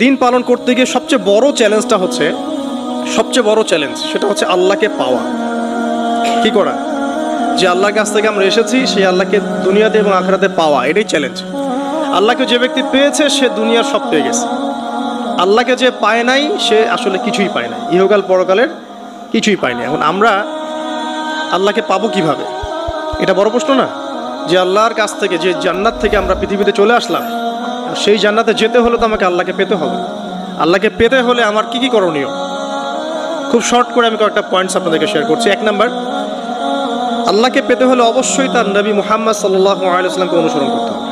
দিন পালন করতে গিয়ে সবচেয়ে বড় চ্যালেঞ্জটা হচ্ছে সেটা হচ্ছে আল্লাহকে পাওয়া। কি করা? যে আল্লাহর কাছ থেকে আমরা এসেছি সেই আল্লাহকে দুনিয়াতে এবং আখিরাতে পাওয়া, এটাই চ্যালেঞ্জ। আল্লাহকে যে ব্যক্তি পেয়েছে সে দুনিয়ার সব পেয়ে গেছে। আল্লাহকে যে পায় নাই সে আসলে কিছুই পায় না, ইহকাল পরকালের কিছুই পায় না। এখন আমরা আল্লাহকে পাবো কিভাবে, এটা বড় প্রশ্ন না? যে আল্লাহর কাছ থেকে, যে জান্নাত থেকে আমরা পৃথিবীতে চলে আসলাম, সেই জান্নাতে যেতে হলে তো আমাকে আল্লাহকে পেতে হবে। আল্লাহকে পেতে হলে আমার কি কি করণীয়, খুব শর্ট করে আমি কয়েকটা পয়েন্টস আপনাদেরকে শেয়ার করছি। 1 নাম্বার, আল্লাহকে পেতে হলে অবশ্যই তার নবী মুহাম্মদ সাল্লাল্লাহু আলাইহি ওয়াসাল্লামকে অনুসরণ করতে হবে।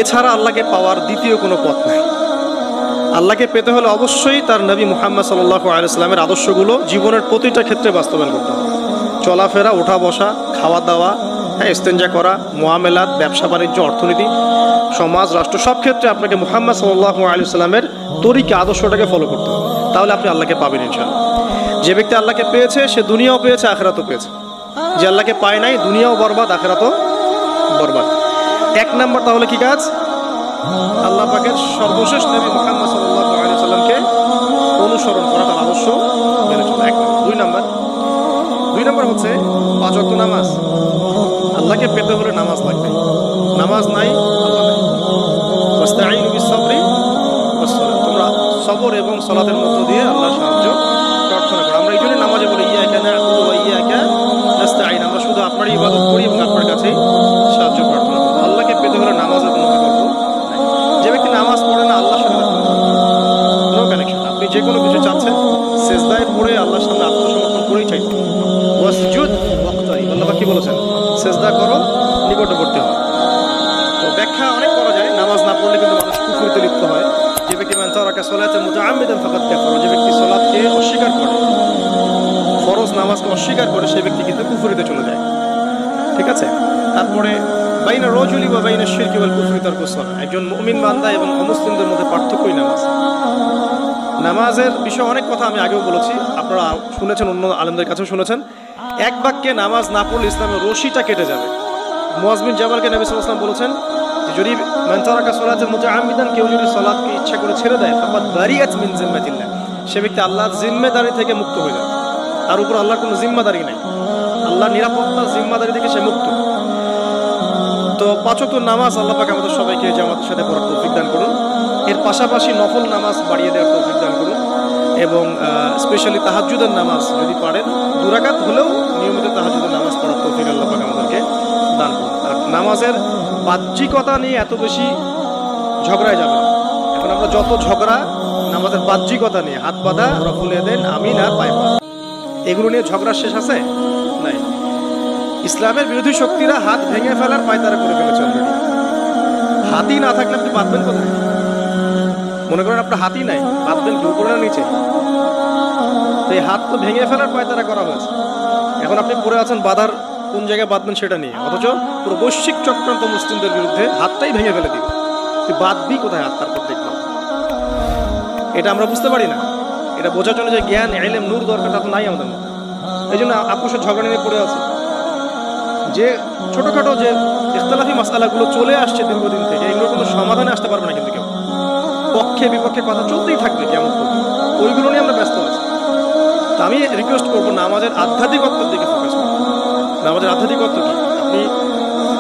এছাড়া আল্লাহকে পাওয়ার দ্বিতীয় কোনো পথ নাই। আল্লাহকে পেতে হলে অবশ্যই তার নবী মুহাম্মদ সাল্লাল্লাহু আলাইহি ওয়াসাল্লামের আদর্শগুলো জীবনের প্রতিটা ক্ষেত্রে বাস্তবায়ন করতে হবে। চলাফেরা, ওঠা বসা, খাওয়া দাওয়া, ইস্তেঞ্জা করা, মুআমালাত, ব্যবসা বাণিজ্য, অর্থনীতি, সমাজ, রাষ্ট্র, সব ক্ষেত্রে আপনাকে মুহাম্মদ সাল্লাল্লাহু আলাইহি ওয়াসাল্লামের তরিকা, আদর্শটাকে ফলো করতে হবে। তাহলে আপনি আল্লাহকে পাবেন ইনশাআল্লাহ। যে ব্যক্তি আল্লাহকে পেয়েছে সে দুনিয়াও পেয়েছে, আখিরাতও পেয়েছে। যে আল্লাহকে পায় নাই, দুনিয়াও বরবাদ, আখিরাতও বরবাদ। 1 নাম্বার তাহলে কি কাজ? আল্লাহ পাকের সর্বশেষ নবী মুহাম্মদ সাল্লাল্লাহু আলাইহি ওয়াসাল্লামকে অনুসরণ করা, তার আদর্শ মেনে চলা। 1 নাম্বার। 2 নাম্বার হচ্ছে 5 ওয়াক্ত নামাজ। আল্লাহকে পেতে হলে নামাজ লাগবে। নামাজ নাই, আল্লাহ নাই। ওয়াস্তাঈনু বিস-সাবরি ওয়াস-সালাত। তোমরা সবর এবং সালাতের মধ্য দিয়ে আল্লাহর সাহায্য প্রার্থনা করো। আমরা এই জন্য নামাজে বলি ইয়াকা না'বুদু ওয়া ইয়াকা নাস্তাঈন। আমরা শুধু আপনারই ইবাদত করি এবং আপনার কাছেই সাহায্য প্রার্থনা করি। আল্লাহকে পেতে হলে নামাজের কোনো বিকল্প নাই। যে ব্যক্তি নামাজ পড়ে না, আল্লাহর সাথে নো কানেকশন। আপনি যে কোনো কিছু চাচ্ছেন, সিজদায় পড়ে আল্লাহর সামনে আত্মসমর্পণ করেই চাইতে হবে। ওয়াসজুদ ওয়াক্তারিব। আল্লাহ কি বলেছেন? সিজদা করো, নিকটবর্তী হও। তো ব্যাখ্যা অনেক করা যায়। নামাজ না পড়লে কিন্তু মানুষ কুফরিতে লিপ্ত হয়। যে ব্যক্তি মান তারাকা সালাতান মুতাআম্মিদান ফাকাদ কাফারা, যে ব্যক্তি সালাতকে অস্বীকার করে, ফরজ নামাজকে অস্বীকার করে, সেই ব্যক্তি কিন্তু কুফরিতে চলে যায়। ঠিক আছে? তারপরে বাইনা রাজুলি ওয়া বাইনা শিরকি ওয়াল কুফরি তারকুস সালাত। একজন মুমিন বান্দা এবং অমুসলিমদের মধ্যে পার্থক্যই নামাজ। নামাজের বিষয়ে অনেক কথা আমি আগেও বলেছি, আপনারা শুনেছেন, অন্য আলেমদের কাছেও শুনেছেন। এক বাক্যে নামাজ না পড়লে ইসলামের রশিটা কেটে যাবে। মুআয বিন জাবালকে নবী সাল্লাল্লাহু আলাইহি ওয়াসাল্লাম বলেছেন যে যদি মান তারাকা সালাতান মুতাআম্মিদান, কেউ যদি সালাতকে ইচ্ছা করে ছেড়ে দেয়, ফাকাদ বারিয়াত মিন জিম্মাতিল্লাহ, সে ব্যক্তি আল্লাহর জিম্মেদারি থেকে মুক্ত হয়ে যাবে। তার উপর আল্লাহর কোনো জিম্মাদারি নাই, আল্লাহর নিরাপত্তা, জিম্মাদারি থেকে সে মুক্ত। তো 5 ওয়াক্ত নামাজ আল্লাহ পাক আমাদের সবাইকে জামাতের সাথে পড়ার তৌফিক দান করুন। এর পাশাপাশি নফল নামাজ বাড়িয়ে দেওয়ার তৌফিক দান করুন। এবং স্পেশালি তাহাজ্জুদের নামাজ যদি পারেন, 2 রাকাত হলেও নিয়মিত তাহাজ্জুদের নামাজ পড়ার তৌফিক আল্লাহ পাক আমাদেরকে দান করুন। আর নামাজের বাহ্যিকতা নিয়ে এত বেশি ঝগড়ায় যাবে না। এখন আমরা যত ঝগড়া নামাজের বাহ্যিকতা নিয়ে, হাত বাঁধা, রফুল ইয়াদাইন, আমিন আর পায়ে পড়া, এগুলো নিয়ে ঝগড়া শেষ আছে? নাই। ইসলামের বিরোধী শক্তিরা হাত ভেঙে ফেলার পায়তারা করে ফেলেছে অলরেডি। হাতই না থাকলে আপনি বাঁধবেন কোথায়? মনে করেন আপনার হাতই নাই, বাঁধবেন কি উপরে না নিচে? তো এই হাত তো ভেঙে ফেলার পায়তারা করা হয়েছে। এখন আপনি পড়ে আছেন বাঁধার কোন জায়গায় বাঁধবেন সেটা নিয়ে, অথচ পুরো বৈশ্বিক চক্রান্ত মুসলিমদের বিরুদ্ধে হাতটাই ভেঙে ফেলে দিবে। তুই বাঁধবি কোথায় হাত? তারপর দেখলাম এটা আমরা বুঝতে পারি না। এটা বোঝার জন্য যে জ্ঞান, ইলম, নূর দরকার, তা তো নাই আমাদের মধ্যে। এই জন্য আপোষের ঝগড়া নিয়ে পড়ে আছে। যে ছোটখাটো যে ইখতিলাফি মাসআলাগুলো চলে আসছে দীর্ঘদিন থেকে, এগুলোর কোনো সমাধানে আসতে পারবে না কিন্তু কেউ। পক্ষে বিপক্ষে কথা চলতেই থাকবে কেমন করবে, ওইগুলো নিয়ে আমরা ব্যস্ত আছি। তা আমি রিকোয়েস্ট করবো নামাজের আধ্যাত্মিকত্বের দিকে ফোকাস করুন। নামাজের আধ্যাত্মিকত্ব কি? আপনি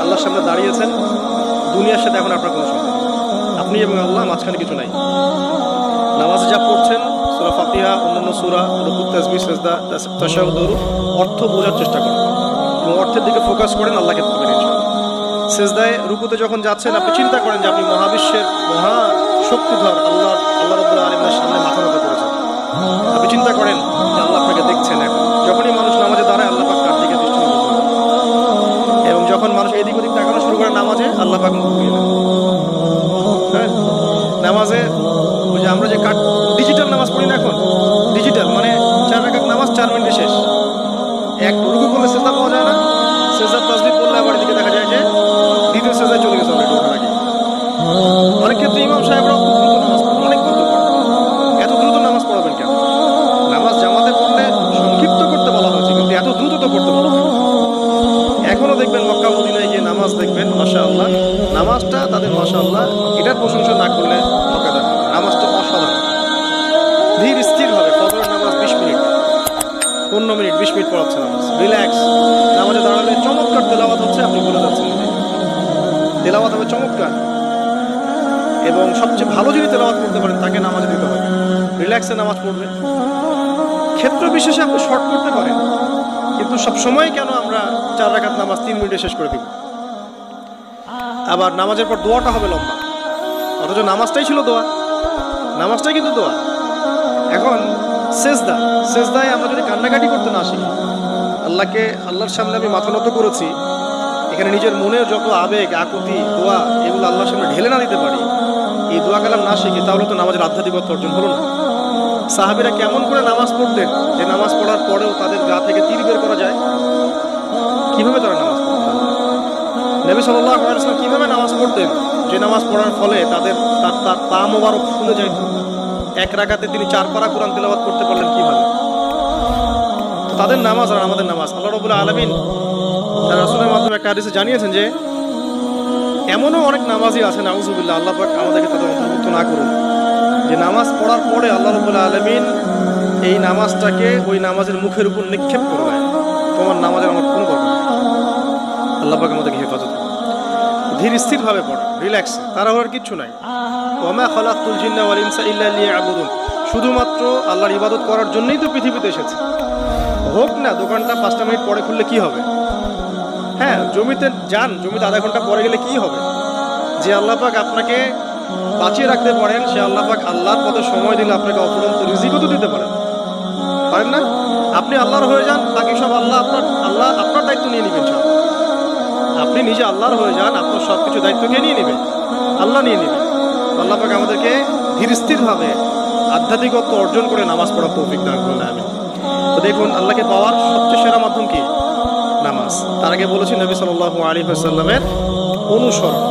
আল্লাহর সামনে দাঁড়িয়েছেন, দুনিয়ার সাথে এখন আপনার কোনো সম্পর্ক, আপনি এবং আল্লাহ, মাঝখানে কিছু নাই। নামাজে যা পড়ছেন, সূরা ফাতিহা, অন্যান্য সূরা, রুকু, তাসবিহ, সিজদা, তাশাহুদ, অর্থ বোঝার চেষ্টা করুন এবং অর্থের দিকে ফোকাস করেন, আল্লাহকে পাবেন ইনশাআল্লাহ। সিজদায়, রুকুতে যখন যাচ্ছেন, আপনি চিন্তা করেন যে আপনি মহাবিশ্বের মহা শক্তিধর আল্লাহ রাব্বুল আলামিনের সামনে মাথা নত করেছেন। আপনি চিন্তা করেন যে আল্লাহ আপনাকে দেখছেন। এখন যখনই মানুষ নামাজে দাঁড়ায়, আল্লাহ পাক তার দিকে দৃষ্টি নিবদ্ধ করেন। এবং যখন মানুষ এদিক ওদিক তাকানো শুরু করে নামাজে, আল্লাহ পাক মুখ ফিরিয়ে দেন। হ্যাঁ, নামাজে ওই যে আমরা যে ডিজিটাল নামাজ পড়ি না, এখন ডিজিটাল মানে 4 রাকাত নামাজ 4 মিনিটে শেষ। এক রুকু করলে সিজদা পাওয়া যায় না, সিজদার তাসবিহ পড়লে আবার এদিকে দেখা যায় যে দ্বিতীয় সিজদায় চলে গেছে অলরেডি ওঠার আগে। অনেক ক্ষেত্রে ইমাম সাহেবরা খুব দ্রুত নামাজ পড়েন, অনেক দ্রুত পড়েন। এত দ্রুত নামাজ পড়াবেন কেন? নামাজ জামাতে পড়লে সংক্ষিপ্ত করতে বলা হয়েছে, কিন্তু এত দ্রুত তো পড়তে বলা হয়েছে। এখনো দেখবেন মক্কা মদিনায় গিয়ে নামাজ দেখবেন, মাশাআল্লাহ, নামাজটা তাদের মাশাআল্লাহ, এটার প্রশংসা না করলে ঠকা যাবে। রিল্যাক্স। নামাজে দাঁড়ালে চমৎকার তেলাওয়াত হচ্ছে, আপনি ভুলে যাচ্ছেন নিজে। তেলাওয়াত হবে চমৎকার, এবং সবচেয়ে ভালো যিনি তেলাওয়াত করতে পারেন তাকে নামাজে দিতে হবে। রিল্যাক্সে নামাজ পড়বে। ক্ষেত্র বিশেষে আপনি শর্ট করতে পারেন, কিন্তু সব সময় কেন আমরা 4 রাকাত নামাজ 3 মিনিটে শেষ করে দিব? আবার নামাজের পর দোয়াটা হবে লম্বা, অথচ নামাজটাই ছিল দোয়া, নামাজটাই কিন্তু দোয়া। এখন সেজদায় আমরা যদি কান্নাকাটি করতে না শিখি, আল্লাহর সামনে আমি মাথা নত করেছি, এখানে নিজের মনের যত আবেগ আকুতি দোয়া এগুলো আল্লাহর সামনে ঢেলে না দিতে পারি, এই দোয়া কালাম না শিখি, তাহলে তো নামাজের আধ্যাত্মিকতা অর্জন হলো না। সাহাবীরা কেমন করে নামাজ পড়তেন যে নামাজ পড়ার পরেও তাদের গা থেকে তীর বের করা যায়? কিভাবে তারা নামাজ পড়তেন? নবী সাল্লাল্লাহু আলাইহি ওয়াসাল্লাম কিভাবে নামাজ পড়তেন যে নামাজ পড়ার ফলে তার পা মোবারক ফুলে যেত? 1 রাকাতে তিনি 4 পারা কোরআন তেলাওয়াত করতে পারলেন কিভাবে? তাদের নামাজ আর আমাদের নামাজ, আল্লাহ রাব্বুল আলামিন তার রাসূলের মাধ্যমে একটা হাদিসে জানিয়েছেন যে এমনও অনেক নামাজি আছে, নাউযুবিল্লাহ, আল্লাহ পাক আমাদেরকে তাদের অন্তর্ভুক্ত না করুন, যে নামাজ পড়ার পরে আল্লাহ রাব্বুল আলামিন এই নামাজটাকে ওই নামাজের মুখের উপর নিক্ষেপ করে দেয়, তোমার নামাজের আমার কোনো দরকার নেই। আল্লাহ পাক আমাদেরকে হেফাজত করুন। ধীর স্থিরভাবে পড়ে, রিল্যাক্স, তাড়াহুড়ার কিচ্ছু নাই। ওয়ামা খালাকতুল জিন্না ওয়াল ইনসা ইল্লা লিয়াবুদুন, শুধুমাত্র আল্লাহর ইবাদত করার জন্যই তো পৃথিবীতে এসেছে। হোক না দোকানটা 5টা মিনিট পরে খুললে কি হবে? হ্যাঁ, জমিতে যান, জমিতে আধা ঘন্টা পরে গেলে কি হবে? যে আল্লাহ পাক আপনাকে বাঁচিয়ে রাখতে পারেন, সে আল্লাহ পাক আল্লাহর পথে সময় দিলে আপনাকে অফুরন্ত রিজিকও তো দিতে পারেন না? আপনি আল্লাহর হয়ে যান, বাকি সব আল্লাহ আপনার দায়িত্ব নিয়ে নেবেন। সব আপনি নিজে আল্লাহর হয়ে যান, আপনার সব কিছু দায়িত্ব কে নিয়ে নেবেন? আল্লাহ নিয়ে নেবেন। আল্লাহ পাক আমাদেরকে ধীর স্থিরভাবে আধ্যাত্মিকত্ব অর্জন করে নামাজ পড়ার তৌফিক দান করুন, আমিন। তো দেখুন, আল্লাহকে পাওয়ার সবচেয়ে সেরা মাধ্যম কি? নামাজ। তার আগে বলেছি নবী সাল্লাল্লাহু আলাইহি ওয়াসাল্লামের অনুসরণ।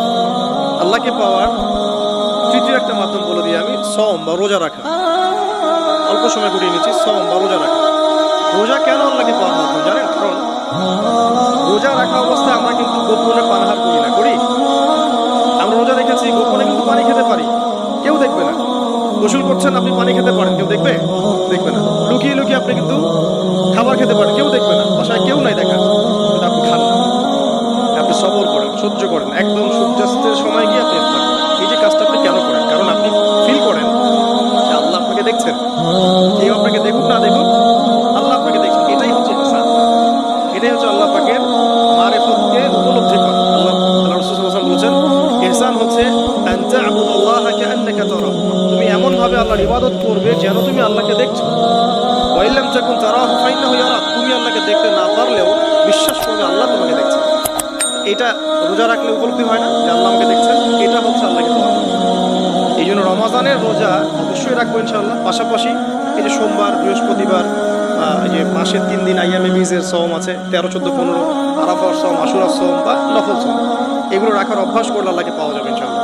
আল্লাহকে পাওয়ার তৃতীয় একটা মাধ্যম বলে দিই আমি, সওম বা রোজা রাখা। অল্প সময় ঘুরিয়ে নিচ্ছি, সওম বা রোজা রাখা। রোজা কেন আল্লাহকে পাওয়ার মাধ্যম জানেন? কারণ রোজা রাখা অবস্থায় আমরা কিন্তু গোপনে পানাহার করি না, করি? আমরা রোজা রেখেছি, গোপনে কিন্তু পানি খেতে পারি, কেউ দেখবে না। গোসল করছেন, আপনি পানি খেতে পারেন, কেউ দেখবে না। লুকিয়ে লুকিয়ে আপনি কিন্তু খাবার খেতে পারেন, কেউ দেখবে না, বাসায় কেউ নাই দেখা, কিন্তু আপনি খান না। আপনি সবর করেন, সহ্য করেন, একদম সূর্যাস্তের সময় গিয়ে আপনি ইফতার করেন। এই যে কাজটা আপনি কেন করেন? কারণ আপনি ফিল করেন যে আল্লাহ আপনাকে দেখছেন। কেউ আপনাকে দেখুক না দেখুক, আল্লাহ আপনাকে দেখছেন। এটাই হচ্ছে ইহসান, এটাই হচ্ছে আল্লাহ পাকের মারিফতকে উপলব্ধি করা। আল্লাহ রাসূল সাল্লাল্লাহু আলাইহি ওয়াসাল্লাম বলেছেন, ইহসান হচ্ছে আন তা'বুদাল্লাহা কাআন্নাকা তারাহু, তুমি এমন ভাবে আল্লাহর ইবাদত করবে যেন তুমি আল্লাহকে দেখছো। ওয়া ইল্লাম তাকুন তারাহু ফাইন্নাহু ইয়ারাক, তুমি আল্লাহকে দেখতে না পারলেও বিশ্বাস করবে আল্লাহ তোমাকে দেখছেন। এটা রোজা রাখলে উপলব্ধি হয় না যে আল্লাহ আমাকে দেখছেন? এটা হচ্ছে আল্লাহকে পাওয়া। এই জন্য রমাজানের রোজা অবশ্যই রাখবো ইনশাআল্লাহ। পাশাপাশি এই যে সোমবার, বৃহস্পতিবার, এই যে মাসের 3 দিন আইয়ামে বীজের সওম আছে, 13, 14, 15, আরাফার সওম, আশুরার সওম বা নফল সওম, এগুলো রাখার অভ্যাস করলে আল্লাহকে পাওয়া যাবে ইনশাআল্লাহ।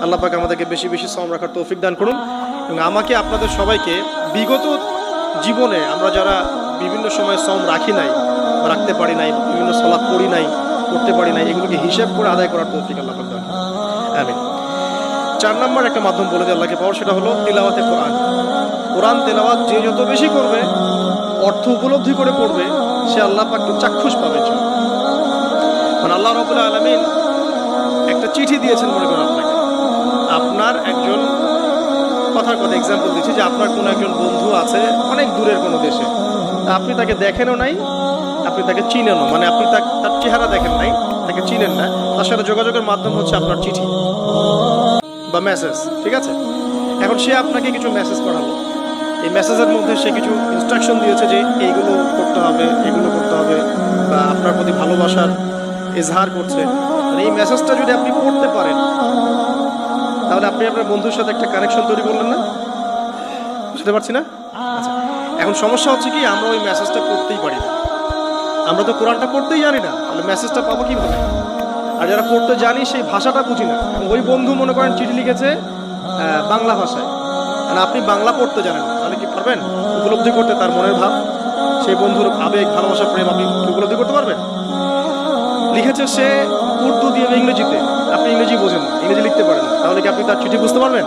আল্লাহ পাক আমাদেরকে বেশি বেশি সওম রাখার তৌফিক দান করুন। এবং আমাকে, আপনাদের সবাইকে বিগত জীবনে আমরা যারা বিভিন্ন সময় সওম রাখি নাই, রাখতে পারি নাই, বিভিন্ন সালাত পড়ি নাই, করতে পারি নাই, এগুলোকে হিসাব করে আদায় করার তৌফিক আল্লাহ পাক দান করুন, আমিন। 4 নম্বর একটা মাধ্যম বলে দিয়ে আল্লাহকে পাওয়ার, সেটা হলো তিলাওয়াতে কোরআন। কোরআন তেলাওয়াত যে যত বেশি করবে, অর্থ উপলব্ধি করে পড়বে, সে আল্লাহ পাককে চাক্ষুষ পাবে। মানে আল্লাহ রাব্বুল আলামিন একটা চিঠি দিয়েছেন, মনে করেন আপনার একজন, কথার কথা এক্সাম্পল দিচ্ছি, যে আপনার কোনো একজন বন্ধু আছে অনেক দূরের কোনো দেশে, আপনি তাকে দেখেনও নাই, আপনি তাকে চিনেনও, মানে আপনি তার চেহারা দেখেন নাই, তাকে চিনেন না, তার সাথে যোগাযোগের মাধ্যম হচ্ছে আপনার চিঠি বা মেসেজ, ঠিক আছে? এখন সে আপনাকে কিছু মেসেজ পাঠালো, এই মেসেজের মধ্যে সে কিছু ইনস্ট্রাকশন দিয়েছে যে এইগুলো করতে হবে, এগুলো করতে হবে, বা আপনার প্রতি ভালোবাসার ইজহার করছে। এই মেসেজটা যদি আপনি পড়তে পারেন, তাহলে আপনি আপনার বন্ধুর সাথে একটা কানেকশন তৈরি করলেন না? বুঝতে পারছি না? আচ্ছা, এখন সমস্যা হচ্ছে কি, আমরা ওই মেসেজটা পড়তেই পারি না। আমরা তো কোরআনটা পড়তেই জানি না, তাহলে মেসেজটা পাবো কিভাবে? আর যারা পড়তে জানি সেই ভাষাটা বুঝি না। ওই বন্ধু মনে করেন চিঠি লিখেছে বাংলা ভাষায়, মানে আপনি বাংলা পড়তে জানেন, তাহলে কি পারবেন উপলব্ধি করতে তার মনের ভাব, সেই বন্ধুর আবেগ, ভালোবাসা, প্রেম আপনি উপলব্ধি করতে পারবেন? লিখেছে সে উর্দু দিয়ে ইংরেজিতে, আপনি ইংরেজি বোঝেন না, ইংরেজি লিখতে পারেন না, তাহলে কি আপনি তার চিঠি বুঝতে পারবেন?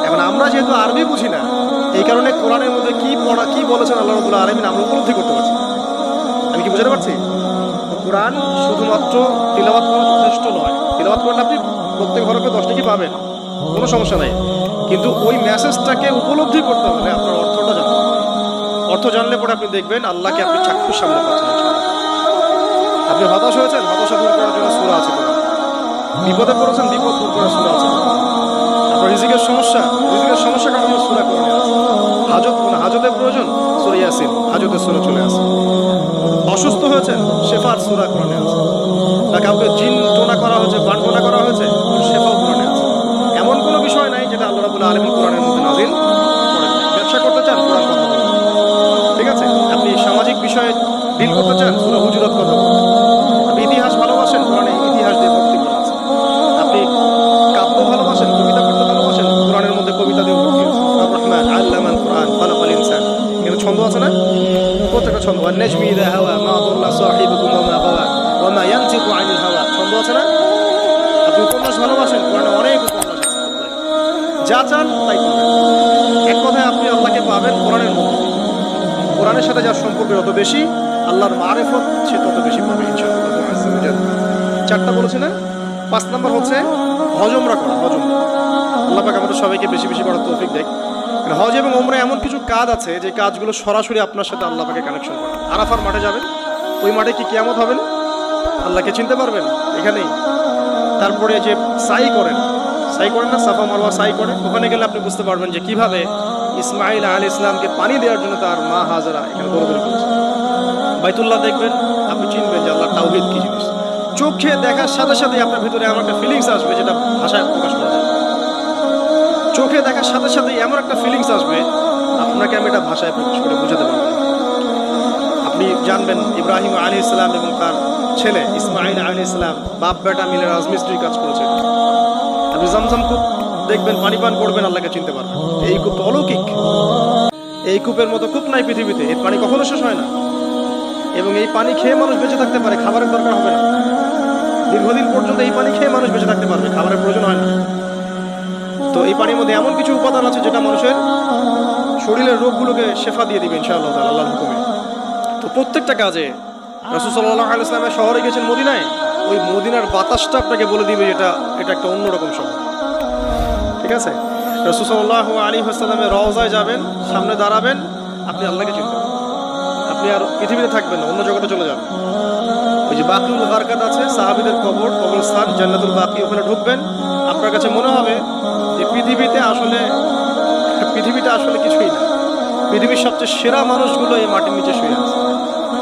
এখন আমরা যেহেতু আরবি বুঝি না, এই কারণে কোরআনের মধ্যে কি পড়া, কি বলেছেন আল্লাহ রাব্বুল আলামিন আমরা উপলব্ধি করতে পারছি। বুঝতে পারছি? কোরআন শুধুমাত্র তিলাওয়াত করা যথেষ্ট নয়। তিলাওয়াত করলে আপনি প্রত্যেক হরফে 10 টাকা পাবেন, কোনো সমস্যা নাই, কিন্তু ওই মেসেজটাকে উপলব্ধি করতে হলে আপনার অর্থটা জানতে হবে। অর্থ জানলে পরে আপনি দেখবেন আল্লাহকে আপনি চাক্ষুষ সামনে পাচ্ছেন। আপনি হতাশ হয়েছেন, হতাশা দূর করার জন্য সূরা আছে কোরআন। বিপদে পড়েছেন, বিপদ দূর করার সূরা আছে কোরআন। আপনার রিজিকের সমস্যা কাটানোর সূরা কোরআনে আছে। হাজতের প্রয়োজন, সূরা ইয়াসিন, হাজতের সূরা চলে আসে। অসুস্থ হয়েছেন, শেফার সূরা কোরআনে আছে। বা কাউকে জিন টোনা করা হয়েছে, বানটোনা করা হয়েছে, শেফাও কোরআনে আছে। এমন কোনো বিষয় নাই যেটা আল্লাহ রাব্বুল আলামিন কোরআনের মধ্যে নাযিল করেন। ব্যবসা করতে চান, কোরআন কথা বলুন, ঠিক আছে? আপনি সামাজিক বিষয়ে ডিল করতে চান, সূরা হুজুরাত কথা বলুন। আপনি ইতিহাস ভালোবাসেন, কোরআনে ইতিহাস দিয়ে ভর্তি করা আছে। আপনি কাব্য ভালোবাসেন, কবিতা পড়তে ভালোবাসেন, কোরআনের মধ্যে কবিতা দিয়ে ভর্তি আছে। আর রহমান আল্লামাল কোরআন খালাকাল ইনসান, এখানে ছন্দ আছে না? প্রত্যেকটা ছন্দ, ওয়ান নাজমি ইযা হাওয়া মা দাল্লা সাহিবুকুম ওয়া মা গাওয়া ওয়া মা ইয়ানতিকু আনিল হাওয়া, ছন্দ আছে না? আপনি উপন্যাস ভালোবাসেন, কোরআনে অনেক উপন্যাস আছে। যা চান তাই পাবেন। এক কথায় আপনি আল্লাহকে পাবেন কোরআনের মধ্যে। কোরআনের সাথে যার সম্পর্ক যত বেশি, আল্লাহর মারিফত সে তত বেশি পাবে ইনশাআল্লাহ। 4টা বলেছে না? 5 নাম্বার হচ্ছে হজ উমরা করা। আল্লাহ পাক আমাদের সবাইকে বেশি বেশি করার তৌফিক দেয়। হজ এবং উমরা এমন কিছু কাজ আছে যে কাজগুলো সরাসরি আপনার সাথে আল্লাহ পাকে কানেকশন করে। আরাফার মাঠে যাবেন, ওই মাঠে কি কিয়ামত হবেন? আল্লাহকে চিনতে পারবেন এখানেই। তারপরে যে সাই করেন না, সাফা মারওয়া সাই করেন, ওখানে গেলে আপনি বুঝতে পারবেন যে কিভাবে ইসমাইল আলাইহিস সালামকে পানি দেওয়ার জন্য তার মা হাজরা এখানে দৌড়াদৌড়ি করেছে। বাইতুল্লাহ দেখবেন, আপনি চিনবেন যে আল্লাহর তাওহীদ কি জিনিস। চোখে দেখার সাথে সাথে আপনার ভিতরে এমন একটা ফিলিংস আসবে যেটা ভাষায় প্রকাশ করা যায়। চোখে দেখার সাথে সাথে এমন একটা ফিলিংস আসবে, আপনাকে আমি এটা ভাষায় প্রকাশ করে বোঝাতে পারবো না। আপনি জানবেন ইব্রাহিম আলাইহিস সালাম এবং তার ছেলে ইসমাইল আলাইহিস সালাম বাপ বেটা মিলে রাজমিস্ত্রির কাজ করেছে। আপনি জামজাম কূপ দেখবেন, পানি পান করবেন, আল্লাহকে চিনতে পারবেন। এই কূপ তো অলৌকিক, এই কূপের মতো কূপ নাই পৃথিবীতে। এই পানি কখনো শেষ হয় না, এবং এই পানি খেয়ে মানুষ বেঁচে থাকতে পারে, খাবারের দরকার হবে না। দীর্ঘদিন পর্যন্ত এই পানি খেয়ে মানুষ বেঁচে থাকতে পারবে, খাবারের প্রয়োজন হয় না। তো এই পানির মধ্যে এমন কিছু উপাদান আছে যেটা মানুষের শরীরের রোগগুলোকে শেফা দিয়ে দিবে ইনশাআল্লাহ তাআলা আল্লাহর হুকুমে। তো প্রত্যেকটা কাজে রাসূল সাল্লাল্লাহু আলাইহি ওয়াসাল্লাম শহরে গেছেন মদিনায়, ওই মদিনার বাতাসটা আপনাকে বলে দিবে এটা একটা অন্যরকম শহর, ঠিক আছে? রাসূল সাল্লাল্লাহু আলাইহি ওয়াসাল্লামের রওজায় যাবেন, সামনে দাঁড়াবেন, আপনি আল্লাহকে চিনতে পারবেন। আপনি আর পৃথিবীতে থাকবেন না, অন্য জগতে চলে যাবেন। ওই যে বাকিউল গারকাত আছে, সাহাবীদের কবরস্থান জান্নাতুল বাকি, ওখানে ঢুকবেন, আপনার কাছে মনে হবে যে পৃথিবীটা আসলে কিছুই না। পৃথিবীর সবচেয়ে সেরা মানুষগুলো এই মাটির নিচে শুয়ে আছে,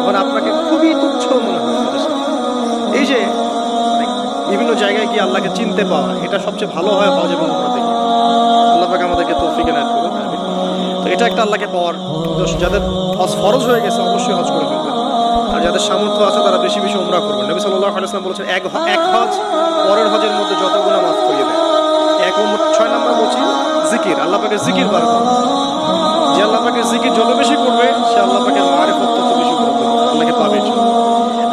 ওখানে আপনাকে খুবই তুচ্ছ মনে হবে। এই যে বিভিন্ন জায়গায় গিয়ে আল্লাহকে চিনতে পাওয়া, এটা সবচেয়ে ভালো হয় হজ এবং উমরা থেকে। আল্লাহ পাক আমাদেরকে তৌফিক এনায়েত করুন। তো এটা একটা আল্লাহকে পাওয়ার, যাদের হজ ফরজ হয়ে গেছে অবশ্যই হজ করে ফেলবেন, আর যাদের সামর্থ্য আছে তারা বেশি বেশি উমরা করবেন। নবী সাল্লাল্লাহু আলাইহি ওয়াসাল্লাম বলেছেন এক হজ পরের হজের মধ্যে যত গুনাহ মাফ করিয়ে দেয়। 6 নাম্বার বলছি জিকির, আল্লাহ পাকের জিকির বাড়বে। যে আল্লাহ পাকের জিকির যত বেশি করবে, সে আল্লাহ পাকের মারিফত তত বেশি করবে, আল্লাহকে পাবে।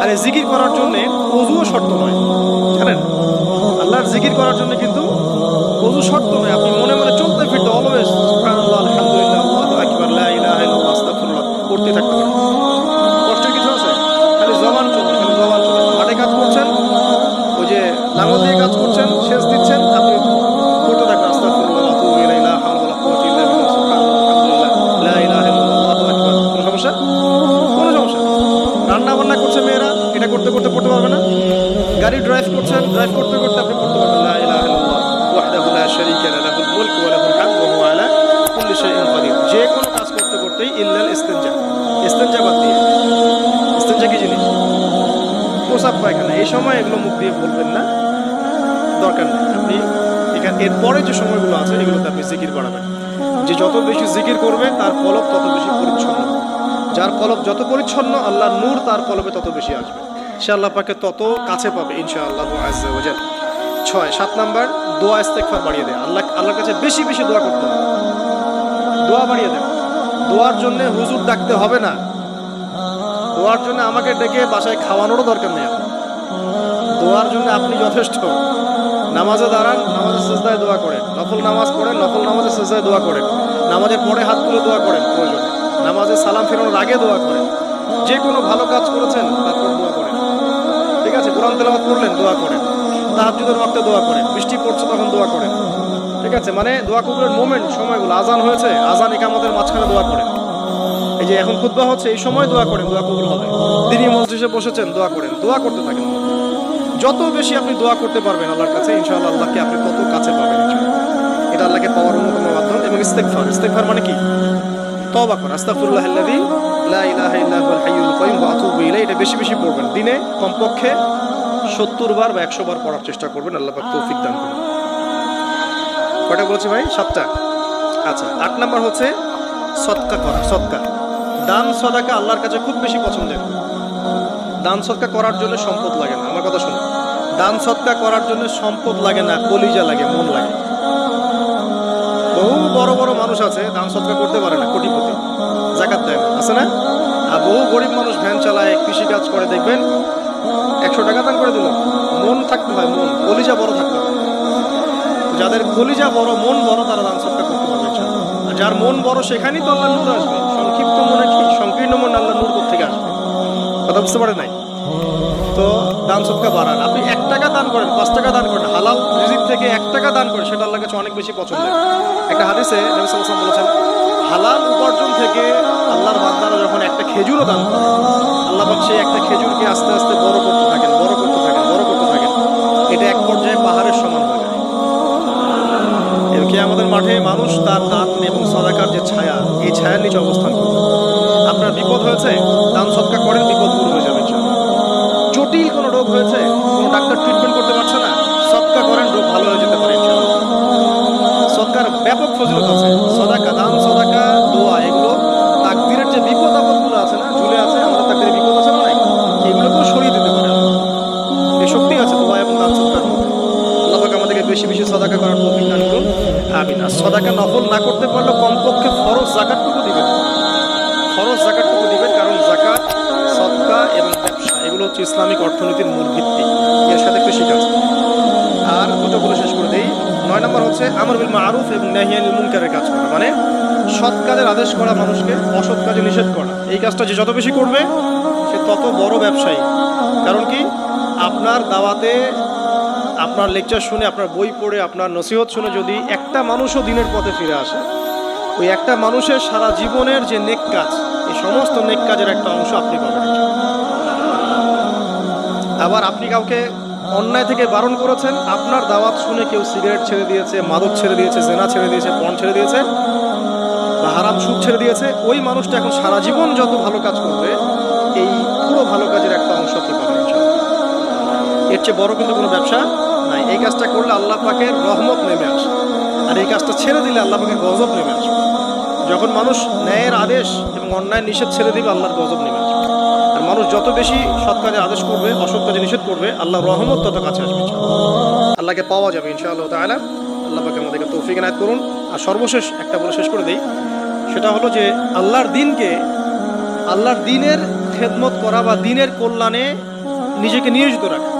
আর এই জিকির করার জন্য ওযুও শর্ত নয়, জানেন? আল্লাহর জিকির করার জন্য কিন্তু ওযু শর্ত নয়। আপনি মনে মনে চলতে ফিরতে অলওয়েজ সুবহানাল্লাহ, আলহামদুলিল্লাহ, আল্লাহু আকবার, লা ইলাহা ইল্লাল্লাহ, আস্তাগফিরুল্লাহ করতে থাকতে পারেন। কষ্টের কিছু আছে? খালি জবান চলে। মাঠে কাজ করছেন, ওই যে লাঙল দিয়ে কাজ করছেন, সেচ দিচ্ছেন, আপনি করতে থাকবেন আস্তাগফিরুল্লাহ, আতুবু ইলাইহি, লা হাওলা ওয়ালা কুওয়াতা ইল্লা বিল্লাহ, সুবহানাল্লাহ, আলহামদুলিল্লাহ, লা ইলাহা ইল্লাল্লাহ, আল্লাহু আকবার। কোনো সমস্যা? রান্না বান্না করছে মেয়েরা, এটা করতে করতে পড়তে পারবে না? গাড়ি ড্রাইভ করতে করতে আপনি পড়তে পারবেন লা ইলাহা ইল্লাল্লাহ ওয়াহদাহু লা শারীকা লাহু লাহুল মুলকু ওয়া লাহুল হামদু ওয়া হুয়া আলা কুল্লি শাইইন কাদির। যে কোনো কাজ করতে করতেই ইল্লাল ইস্তিনজা বাদ দিয়ে। ইস্তিনজা কি জিনিস? প্রসাব পায়খানা। এই সময় এগুলো মুখ দিয়ে বলবেন না, দরকার নেই। আপনি এখানে এরপরে যে সময়গুলো আছে এগুলোতে আপনি জিকির বাড়াবেন। যে যত বেশি জিকির করবে তার কলব তত বেশি পরিচ্ছন্ন। যার কলব যত পরিচ্ছন্ন, আল্লাহর নূর তার কলবে তত বেশি আসবে, সে আল্লাহ পাকে তত কাছে পাবে ইনশাআল্লাহ আযজা ওয়া জাল। 7 নাম্বার দোয়া ইস্তেগফার বাড়িয়ে দেয়। আল্লাহর কাছে বেশি বেশি দোয়া করতে হবে, দোয়া বাড়িয়ে দেয়। দোয়ার জন্য হুজুর ডাকতে হবে না, দোয়ার জন্য আমাকে ডেকে বাসায় খাওয়ানোরও দরকার নেই। দোয়ার জন্য আপনি যথেষ্ট। নামাজে দাঁড়ান, নামাজের সিজদায় দোয়া করেন, নফল নামাজ পড়েন, নফল নামাজের সিজদায় দোয়া করেন, নামাজের পরে হাত তুলে দোয়া করেন প্রয়োজনে, নামাজে সালাম ফেরানোর আগে দোয়া করেন, যে কোনো ভালো কাজ করেছেন তারপর দোয়া করেন, ঠিক আছে? কোরআন তেলাওয়াত করলেন, দোয়া করেন। তাহাজ্জুদের ওয়াক্তে দোয়া করেন, বৃষ্টি পড়ছে তখন দোয়া করেন, ঠিক আছে? মানে দোয়া কবুলের মোমেন্ট, সময়গুলো, আজান হয়েছে, আজান ইকামতের মাঝখানে দোয়া করেন। এই যে এখন খুতবা হচ্ছে, এই সময় দোয়া করেন, দোয়া কবুল হবে। দিনই মসজিদে বসেছেন, দোয়া করেন, দোয়া করতে থাকেন। যত বেশি আপনি দোয়া করতে পারবেন আল্লাহর কাছে, ইনশাআল্লাহ আল্লাহকে আপনি তত কাছে পাবেন ইনশাআল্লাহ। এটা আল্লাহকে পাওয়ার অন্যতম মাধ্যম। এবং ইস্তেগফার, ইস্তেগফার মানে কি? তওবা করা। আস্তাগফিরুল্লাহাল্লাযী লা ইলাহা ইল্লা হুয়াল হাইয়ুল কাইয়ুম ওয়া আতুবু ইলাইহি। এটা বেশি বেশি পড়বেন, দিনে কমপক্ষে 70 বার বা 100 বার পড়ার চেষ্টা করবেন। আল্লাহ পাক তৌফিক দান করুন। কয়টা বলেছি ভাই? 7টা। আচ্ছা, 8 নাম্বার হচ্ছে সদকা করা। সদকা, দান সদাকা আল্লাহর কাছে খুব বেশি পছন্দের। দান সদকা করার জন্য সম্পদ লাগে না, আমার কথা শুনুন। দান সদকা করার জন্য সম্পদ লাগে না, কলিজা লাগে, মন লাগে। বহু বড় বড় মানুষ আছে দান সদকা করতে পারে না, কোটিপতি, যাকাত দেয় না, আছে না? আর বহু গরিব মানুষ ভ্যান চালায়, কৃষি কাজ করে, দেখবেন 100 টাকা দান করে দিল। মন থাকতে হয়, মন, কলিজা বড় থাকতে হয়। যাদের কলিজা বড়, মন বড়, তারা দান সদকা করতে পারবে। আর যার মন বড়, সেখানেই তো আল্লাহ নূর আসবে। সংক্ষিপ্ত মনে কি, সংকীর্ণ মন আল্লাহ নূর কোত্থেকে আসবে? কথা বুঝতে পারে নাই? তো দান সদকা বাড়ান। আপনি 1 টাকা দান করেন, 5 টাকা দান করেন, হালাল রিজিক থেকে 1 টাকা দান করেন, সেটা আল্লাহর কাছে অনেক বেশি পছন্দের। একটা হাদিসে নবী সাল্লাল্লাহু আলাইহি ওয়াসাল্লাম বলেছেন, হালাল উপার্জন থেকে আল্লাহর বান্দারা যখন একটা খেজুরও দান করে, আল্লাহ পাক সেই একটা খেজুরকে আস্তে আস্তে বড় করতে থাকেন, বড় করতে থাকেন, বড় করতে থাকেন। এটা এক পর্যায়ে পাহাড়ের সমান হয়ে যায়। এবং কিয়ামতের মাঠে মানুষ তার দান এবং সদাকার যে ছায়া, এই ছায়ার নিচে অবস্থান করবে। আপনার বিপদ হয়েছে, দান সদকা করেন, বিপদ দূর হয়ে যাবে ইনশাআল্লাহ। জটিল কোনো রোগ হয়েছে, কোনো ডাক্তার ট্রিটমেন্ট করতে পারছে না, সদকা করেন, রোগ ভালো হয়ে যেতে পারে ইনশাআল্লাহ। সদকার ব্যাপক ফজিলত আছে। সদাকা, দান সদাকা, দোয়া, এগুলো তাকদীরের যে বিপদ আপদগুলো আছে না, ঝুলে আছে, আমাদের তাকদীরে বিপদ আছে না, এগুলোকেও সরিয়ে দিতে পারে। এই শক্তি আছে দোয়া এবং দান সদকার মধ্যে। আল্লাহ পাক আমাদেরকে বেশি বেশি সদাকা করার তৌফিক দান করুন, আমিন। আর সদাকা নফল না করতে পারলে কমপক্ষে ফরজ যাকাতটুকু দিবেন, ফরজ যাকাতটুকু দিবেন। কারণ যাকাত, সদকা এবং ব্যবসা, এগুলো হচ্ছে ইসলামিক অর্থনীতির মূল ভিত্তি। এর সাথে কৃষিকাজ। আর দুটো বলে শেষ করে দেই। 9 নম্বর হচ্ছে আমর বিল মারুফ এবং নাহি আনিল মুনকারের কাজ করা, মানে সৎ কাজের আদেশ করা, মানুষকে অসৎ কাজে নিষেধ করা। এই কাজটা যে যত বেশি করবে সে তত বড় ব্যবসায়ী। কারণ কি, আপনার দাওয়াতে, আপনার লেকচার শুনে, আপনার বই পড়ে, আপনার নসিহত শুনে যদি একটা মানুষও দিনের পথে ফিরে আসে, ওই একটা মানুষের সারা জীবনের যে নেক কাজ, এই সমস্ত নেক কাজের একটা অংশ আপনি পাবেন। আবার আপনি কাউকে অন্যায় থেকে বারণ করেছেন, আপনার দাওয়াত শুনে কেউ সিগারেট ছেড়ে দিয়েছে, মাদক ছেড়ে দিয়েছে, জেনা ছেড়ে দিয়েছে, পণ ছেড়ে দিয়েছে, বা হারাম সুদ ছেড়ে দিয়েছে, ওই মানুষটা এখন সারা জীবন যত ভালো কাজ করবে, এই পুরো ভালো কাজের একটা অংশ আপনি পাবেন ইনশাআল্লাহ। এর চেয়ে বড় কিন্তু কোনো ব্যবসা নাই। এই কাজটা করলে আল্লাহ পাকের রহমত নেমে আসে, আর এই কাজটা ছেড়ে দিলে আল্লাহ পাকের গজব নেমে আসবে। যখন মানুষ ন্যায়ের আদেশ এবং অন্যায় নিষেধ ছেড়ে দিবে, আল্লাহর গজব নেমে আসবে। আর মানুষ যত বেশি সৎ কাজে আদেশ করবে, অসৎ কাজে নিষেধ করবে, আল্লাহর রহমত তত কাছে আসবে ইনশাআল্লাহ। আল্লাহকে পাওয়া যাবে ইনশাআল্লাহ তাআলা। আল্লাহ পাক আমাদেরকে তৌফিক এনায়েত করুন। আর সর্বশেষ একটা বলে শেষ করে দেই, সেটা হলো যে আল্লাহর দিনকে, আল্লাহর দিনের খেদমত করা বা দিনের কল্যাণে নিজেকে নিয়োজিত রাখা।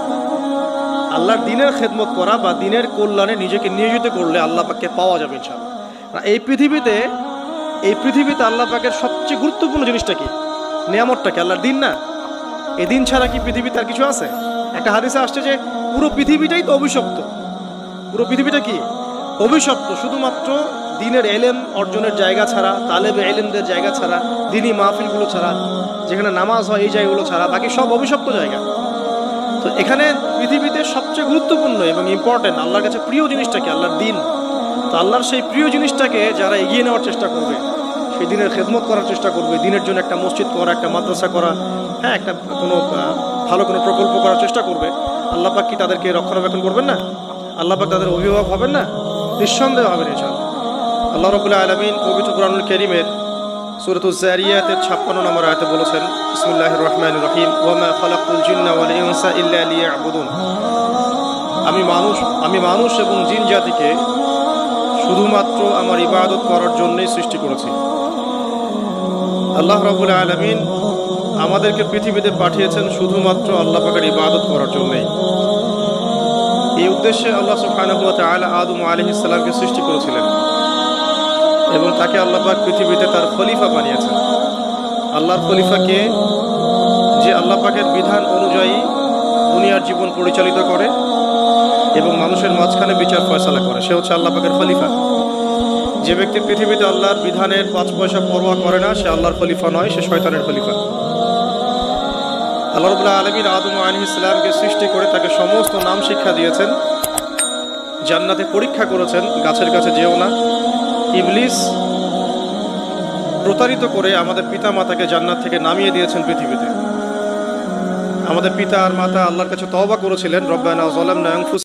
আল্লাহর দিনের খেদমত করা বা দিনের কল্যাণে নিজেকে নিয়োজিত করলে আল্লাহ পাককে পাওয়া যাবে ইনশাআল্লাহ। এই পৃথিবীতে আল্লাহ পাকের সবচেয়ে গুরুত্বপূর্ণ জিনিসটা কি, নিয়ামতটা কি? আল্লাহর দিন না? এই দিন ছাড়া কি পৃথিবীতে আর কিছু আছে? একটা হাদিসে আসছে যে পুরো পৃথিবীটাই তো অভিশপ্ত। পুরো পৃথিবীটা কি অভিশপ্ত? শুধুমাত্র দিনের এলেম অর্জনের জায়গা ছাড়া, তালেবে এলেমদের জায়গা ছাড়া, দিনী মাহফিলগুলো ছাড়া, যেখানে নামাজ হয় এই জায়গাগুলো ছাড়া, বাকি সব অভিশপ্ত জায়গা। তো এখানে পৃথিবীতে সবচেয়ে গুরুত্বপূর্ণ এবং ইম্পর্টেন্ট, আল্লাহর কাছে প্রিয় জিনিসটা কি? আল্লাহর দিন। তো আল্লাহর সেই প্রিয় জিনিসটাকে যারা এগিয়ে নেওয়ার চেষ্টা করবে, সেই দিনের খেদমত করার চেষ্টা করবে, দিনের জন্য একটা মসজিদ করা, একটা মাদ্রাসা করা, হ্যাঁ, একটা কোনো ভালো কোনো প্রকল্প করার চেষ্টা করবে, আল্লাহ পাক কি তাদেরকে রক্ষণাবেক্ষণ করবেন না? আল্লাহ পাক তাদের অভিভাবক হবেন না? নিঃসন্দেহ হবেন ইনশাআল্লাহ। আল্লাহ রাব্বুল আলামিন পবিত্র কুরআনুল কারীমের সূরাতুজ যারিয়াতের 56 নম্বর আয়াতে বলেছেন, বিসমিল্লাহির রহমানির রহিম, ওয়া মা খালাকতুল জিন্না ওয়াল ইনসা ইল্লা লিয়াবুদুন। আমি মানুষ এবং জিন জাতিকে শুধুমাত্র আমার ইবাদত করার জন্যই সৃষ্টি করেছি। আল্লাহ রাব্বুল আলামিন আমাদেরকে পৃথিবীতে পাঠিয়েছেন শুধুমাত্র আল্লাহ পাকের ইবাদত করার জন্যই। এই উদ্দেশ্যে আল্লাহ সুবহানাহু ওয়া তাআলা আদম আলাইহিস সালামকে সৃষ্টি করেছিলেন এবং তাকে আল্লাহ পাক পৃথিবীতে তার খলিফা বানিয়েছেন। আল্লাহর খলিফাকে যে আল্লাহ পাকের বিধান অনুযায়ী দুনিয়ার জীবন পরিচালিত করে এবং মানুষের মাঝখানে বিচার ফয়সালা করে, সে হচ্ছে আল্লাহ পাকের খলিফা। যে ব্যক্তি পৃথিবীতে আল্লাহর বিধানের 5 পয়সা পরোয়া করে না, সে আল্লাহর খলিফা নয়, সে শয়তানের খলিফা। আল্লাহ রাব্বুল আলামিন আদম আলাইহিস সালামকে সৃষ্টি করে তাকে সমস্ত নাম শিক্ষা দিয়েছেন, জান্নাতে পরীক্ষা করেছেন, গাছের কাছে যেও না। ইবলিস প্রতারিত করে আমাদের পিতা মাতাকে জান্নাত থেকে নামিয়ে দিয়েছেন পৃথিবীতে। আমাদের পিতা আর মাতা আল্লাহর কাছে তওবা করেছিলেন, রব্বানা যালামনা আনফুসানা